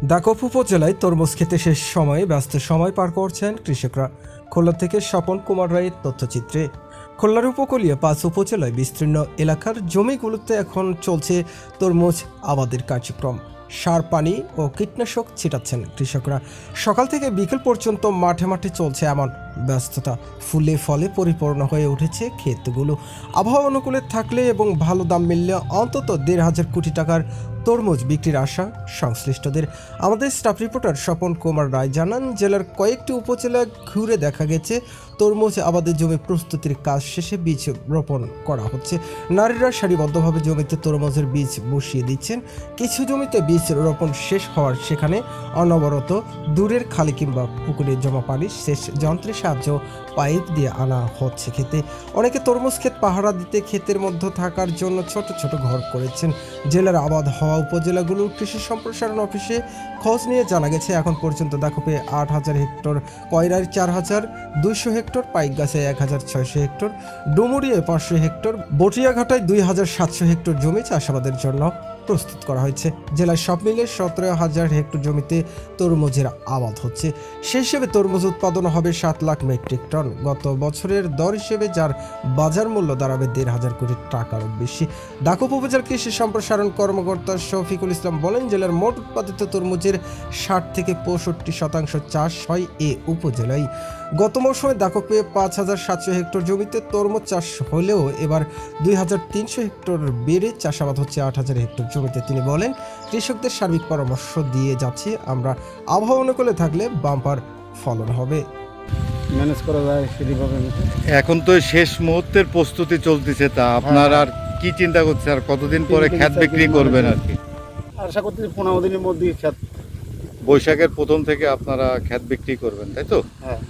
দাকপ উপজেলায় তরমুজ খেতে শেষ সময়ে ব্যস্ত সময় পার করছেন কৃষকরা। খুলনা থেকে স্বপন কুমার রায়ের তথ্যচিত্রে। খুলনার উপকূলীয় 5 উপজেলায় বিস্তীর্ণ এলাকার জমিগুলোতে এখন চলছে তরমুজ আবাদের কার্যক্রম। সার, পানি ও কীটনাশক ছিটাচ্ছেন কৃষকরা। সকাল থেকে বিকেল পর্যন্ত মাঠে মাঠে চলছে এমন ব্যস্ততা। ফুলে ফলে পরিপূর্ণ হয়ে উঠেছে ক্ষেতগুলো। আবহাওয়া অনুকূলে থাকলে এবং ভালো দাম মিললে অন্তত 1,500 কোটি টাকার তরমুজ বিক্রির আশা সংশ্লিষ্টদের। আমাদের স্টাফ রিপোর্টার স্বপন কুমার রায় জানান, জেলার কয়েকটি উপজেলা ঘুরে দেখা গেছে তরমুজ আবাদের জমি প্রস্তুতির কাজ শেষে বীজ রোপণ করা হচ্ছে। নারীরা সারিবদ্ধভাবে জমিতে তরমুজের বীজ বসিয়ে দিচ্ছেন। কিছু জমিতে বীজ রোপণ শেষ হওয়ার সেখানে অনবরত দূরের খালি কিংবা পুকুরে জমা পানি সেচ যন্ত্রের সাহায্য পাইপ দিয়ে আনা হচ্ছে খেতে। অনেকে তরমুজ ক্ষেত পাহারা দিতে ক্ষেতের মধ্যে থাকার জন্য ছোট ছোট ঘর করেছেন। জেলার আবাদ হওয়া উপজেলাগুলোর কৃষি সম্প্রসারণ অফিসে খোঁজ নিয়ে জানা গেছে, এখন পর্যন্ত দাকপে 8,000 হেক্টর, কয়রার 4,200 হেক্টর, পাইকগাছে 1,600 হেক্টর, ডুমুরিয়ায় 500 হেক্টর, বটিয়াঘাটায় 2,700 হেক্টর জমি চাষাবাদের জন্য প্রস্তুত করা হয়েছে। জেলায় সব মিলে 17,000 হেক্টর জমিতে তরমুজের আবাদ হচ্ছে। সেই হিসেবে তরমুজ উৎপাদন হবে 7 লাখ মেট্রিক টন গত বছরের দর হিসেবে, যার বাজার মূল্য দাঁড়াবে 1,500 কোটি টাকারও বেশি। দাকপ উপজেলার কৃষি সম্প্রসারণ কর্মকর্তা শফিকুল ইসলাম বলেন, জেলার মোট উৎপাদিত তরমুজের 60 থেকে 65% চাষ হয় এ উপজেলায়। গত মৌসুমে দাকপে 5,700 হেক্টর জমিতে তরমুজ চাষ হলেও এবার 2,300 হেক্টর বেড়ে চাষাবাদ হচ্ছে 8,000 হেক্টর জমিতে। তিনি বলেন, কৃষকদের সার্বিক পরামর্শ দিয়ে যাচ্ছি, আমরা আবহাওয়া অনুকূলে থাকলে বাম্পার ফলন হবে। ম্যানেজ করা যায় সেভাবে। এখন তো শেষ মুহূর্তের প্রস্তুতি চলতেছে, তা আপনার আর কি চিন্তা করছে, আর কতদিন পরে খ্যাত বিক্রি করবেন আর কি? আশা করতে 15 দিনের মধ্যে খ্যাত। বৈশাখের প্রথম থেকে আপনারা খ্যাত বিক্রি করবেন, তাই তো? হ্যাঁ।